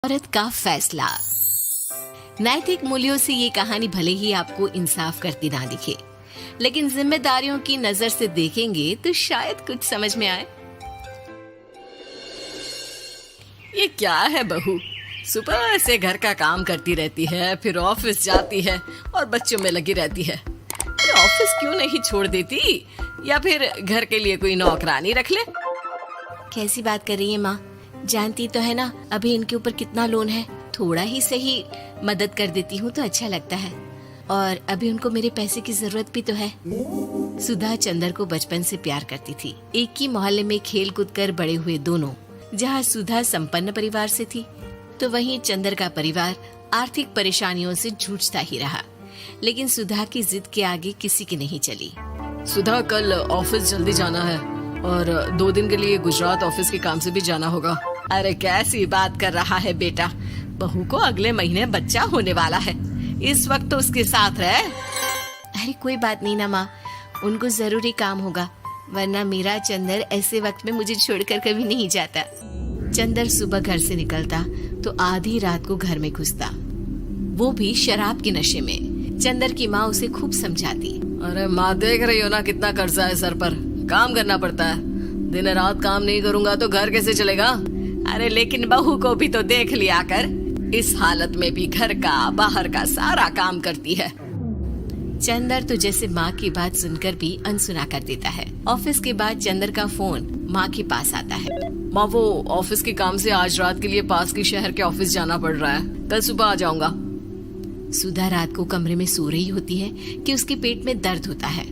औरत का फैसला। नैतिक मूल्यों से ये कहानी भले ही आपको इंसाफ करती ना दिखे, लेकिन जिम्मेदारियों की नजर से देखेंगे तो शायद कुछ समझ में आए। ये क्या है बहू, सुबह से घर का काम करती रहती है, फिर ऑफिस जाती है और बच्चों में लगी रहती है। फिर ऑफिस क्यों नहीं छोड़ देती, या फिर घर के लिए कोई नौकरानी रख ले। कैसी बात कर रही है माँ? जानती तो है ना अभी इनके ऊपर कितना लोन है। थोड़ा ही सही मदद कर देती हूँ तो अच्छा लगता है, और अभी उनको मेरे पैसे की जरूरत भी तो है। सुधा चंदर को बचपन से प्यार करती थी। एक ही मोहल्ले में खेल कूद कर बड़े हुए दोनों। जहाँ सुधा संपन्न परिवार से थी तो वहीं चंदर का परिवार आर्थिक परेशानियों से जूझता ही रहा। लेकिन सुधा की जिद के आगे किसी की नहीं चली। सुधा, कल ऑफिस जल्दी जाना है और 2 दिन के लिए गुजरात ऑफिस के काम से भी जाना होगा। अरे कैसी बात कर रहा है बेटा, बहू को अगले महीने बच्चा होने वाला है, इस वक्त तो उसके साथ रहे। अरे कोई बात नहीं ना माँ, उनको जरूरी काम होगा, वरना मेरा चंदर ऐसे वक्त में मुझे छोड़कर कभी नहीं जाता। चंदर सुबह घर से निकलता तो आधी रात को घर में घुसता, वो भी शराब के नशे में। चंदर की माँ उसे खूब समझाती। अरे माँ, देख रही हो ना कितना कर्जा है सर पर, काम करना पड़ता है। दिन रात काम नहीं करूँगा तो घर कैसे चलेगा। अरे लेकिन बहू को भी तो देख लिया कर, इस हालत में भी घर का बाहर का सारा काम करती है। चंदर तो जैसे माँ की बात सुनकर भी अनसुना कर देता है। ऑफिस के बाद चंदर का फोन माँ के पास आता है। माँ, वो ऑफिस के काम से आज रात के लिए पास के शहर के ऑफिस जाना पड़ रहा है, कल सुबह आ जाऊंगा। सुधा रात को कमरे में सो रही होती है कि उसके पेट में दर्द होता है।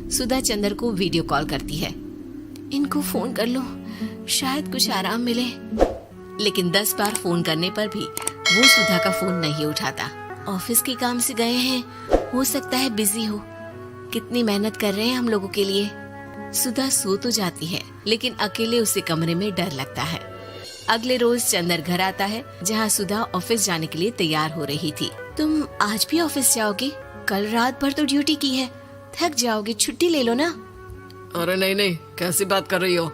सुधा चंदर को वीडियो कॉल करती है। इनको फोन कर लो, शायद कुछ आराम मिले। लेकिन 10 बार फोन करने पर भी वो सुधा का फोन नहीं उठाता। ऑफिस के काम से गए हैं, हो सकता है बिजी हो। कितनी मेहनत कर रहे हैं हम लोगों के लिए। सुधा सो तो जाती है, लेकिन अकेले उसे कमरे में डर लगता है। अगले रोज चंदर घर आता है, जहाँ सुधा ऑफिस जाने के लिए तैयार हो रही थी। तुम आज भी ऑफिस जाओगे? कल रात भर तो ड्यूटी की है, थक जाओगे, छुट्टी ले लो ना। अरे नहीं नहीं, कैसी बात कर रही हो,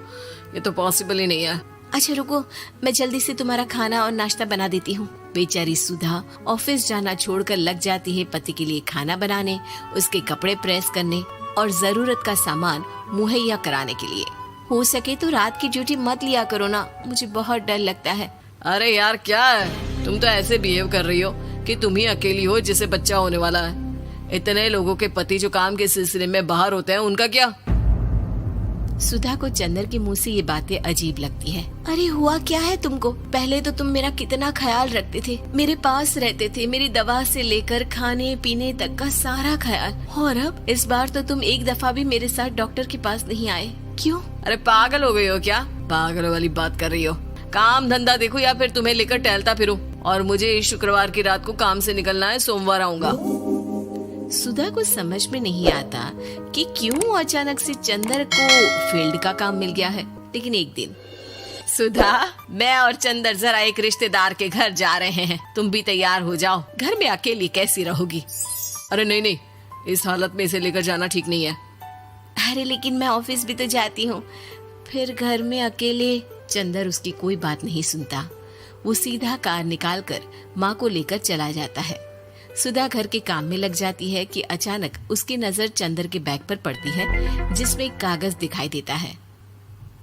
ये तो पॉसिबल ही नहीं है। अच्छा रुको, मैं जल्दी से तुम्हारा खाना और नाश्ता बना देती हूँ। बेचारी सुधा ऑफिस जाना छोड़कर लग जाती है पति के लिए खाना बनाने, उसके कपड़े प्रेस करने और जरूरत का सामान मुहैया कराने के लिए। हो सके तो रात की ड्यूटी मत लिया करो ना, मुझे बहुत डर लगता है। अरे यार क्या है, तुम तो ऐसे बिहेव कर रही हो कि तुम ही अकेली हो जिसे बच्चा होने वाला है। इतने लोगों के पति जो काम के सिलसिले में बाहर होते हैं, उनका क्या? सुधा को चंदर के मुंह से ये बातें अजीब लगती है। अरे हुआ क्या है तुमको? पहले तो तुम मेरा कितना ख्याल रखते थे, मेरे पास रहते थे, मेरी दवा से लेकर खाने पीने तक का सारा ख्याल। और अब इस बार तो तुम एक दफा भी मेरे साथ डॉक्टर के पास नहीं आए, क्यों? अरे पागल हो गई हो क्या? पागल वाली बात कर रही हो। काम धंधा देखो या फिर तुम्हें लेकर टहलता फिरूं। और मुझे शुक्रवार की रात को काम से निकलना है, सोमवार आऊंगा। सुधा को समझ में नहीं आता कि क्यों अचानक से चंदर को फील्ड का काम मिल गया है। लेकिन एक दिन, सुधा, मैं और चंदर जरा एक रिश्तेदार के घर जा रहे हैं, तुम भी तैयार हो जाओ, घर में अकेली कैसी रहोगी। अरे नहीं नहीं, इस हालत में इसे लेकर जाना ठीक नहीं है। अरे लेकिन मैं ऑफिस भी तो जाती हूँ, फिर घर में अकेले। चंदर उसकी कोई बात नहीं सुनता। वो सीधा कार निकालकर माँ को लेकर चला जाता है। सुधा घर के काम में लग जाती है कि अचानक उसकी नजर चंदर के बैग पर पड़ती है, जिसमें एक कागज दिखाई देता है।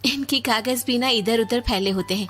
इनके कागज भी ना इधर उधर फैले होते हैं,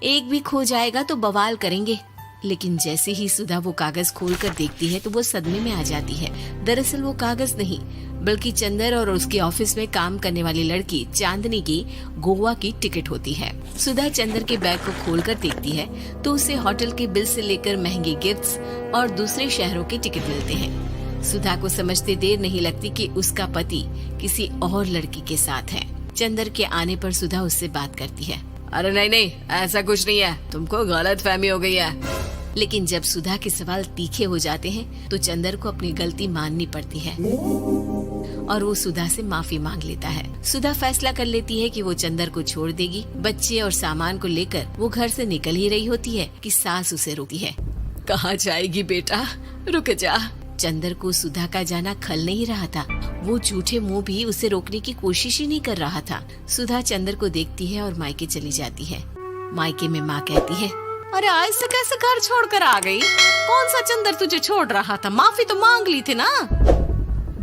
एक भी खो जाएगा तो बवाल करेंगे। लेकिन जैसे ही सुधा वो कागज खोलकर देखती है तो वो सदमे में आ जाती है। दरअसल वो कागज नहीं, बल्कि चंदर और उसके ऑफिस में काम करने वाली लड़की चांदनी की गोवा की टिकट होती है। सुधा चंदर के बैग को खोलकर देखती है तो उसे होटल के बिल से लेकर महंगे गिफ्ट्स और दूसरे शहरों के टिकट मिलते हैं। सुधा को समझते देर नहीं लगती कि उसका पति किसी और लड़की के साथ है। चंदर के आने पर सुधा उससे बात करती है। अरे नहीं नहीं, ऐसा कुछ नहीं है, तुमको गलत फहमी हो गई है। लेकिन जब सुधा के सवाल तीखे हो जाते हैं तो चंदर को अपनी गलती माननी पड़ती है और वो सुधा से माफी मांग लेता है। सुधा फैसला कर लेती है कि वो चंदर को छोड़ देगी। बच्चे और सामान को लेकर वो घर से निकल ही रही होती है कि सास उसे रोकती है। कहाँ जाएगी बेटा, रुक जा। चंदर को सुधा का जाना खल नहीं रहा था। वो झूठे मुंह भी उसे रोकने की कोशिश ही नहीं कर रहा था। सुधा चंदर को देखती है और मायके चली जाती है। मायके में माँ कहती है, अरे आज से कैसे घर छोड़कर आ गई? कौन सा चंदर तुझे छोड़ रहा था? माफी तो मांग ली थी ना।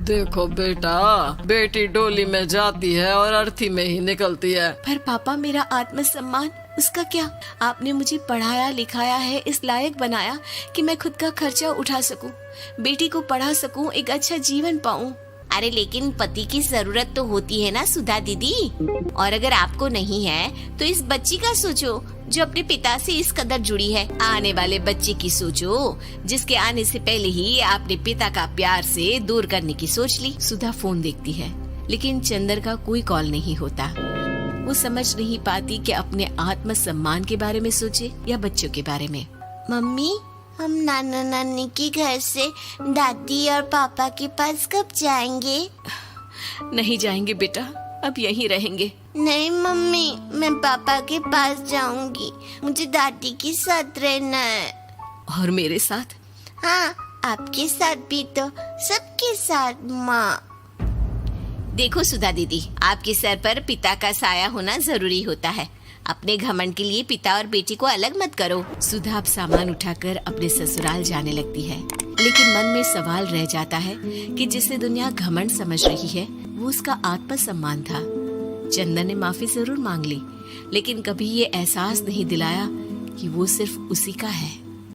देखो बेटा, बेटी डोली में जाती है और अर्थी में ही निकलती है। पर पापा, मेरा आत्मसम्मान, उसका क्या? आपने मुझे पढ़ाया लिखाया है, इस लायक बनाया कि मैं खुद का खर्चा उठा सकूं, बेटी को पढ़ा सकूं, एक अच्छा जीवन पाऊं। अरे लेकिन पति की जरूरत तो होती है ना सुधा दीदी, और अगर आपको नहीं है तो इस बच्ची का सोचो जो अपने पिता से इस कदर जुड़ी है। आने वाले बच्चे की सोचो जिसके आने से पहले ही आपने पिता का प्यार से दूर करने की सोच ली। सुधा फोन देखती है लेकिन चंदर का कोई कॉल नहीं होता। वो समझ नहीं पाती कि अपने आत्मसम्मान के बारे में सोचे या बच्चों के बारे में। मम्मी, हम नाना नानी के घर से दादी और पापा के पास कब जाएंगे? नहीं जाएंगे बेटा, अब यहीं रहेंगे। नहीं मम्मी, मैं पापा के पास जाऊंगी, मुझे दादी के साथ रहना है। और मेरे साथ? हाँ, आपके साथ भी तो, सबके साथ माँ। देखो सुधा दीदी, आपके सर पर पिता का साया होना जरूरी होता है। अपने घमंड के लिए पिता और बेटी को अलग मत करो। सुधा अब सामान उठाकर अपने ससुराल जाने लगती है, लेकिन मन में सवाल रह जाता है कि जिसे दुनिया घमंड समझ रही है वो उसका आत्मसम्मान था। चंदन ने माफी जरूर मांग ली, लेकिन कभी ये एहसास नहीं दिलाया कि वो सिर्फ उसी का है।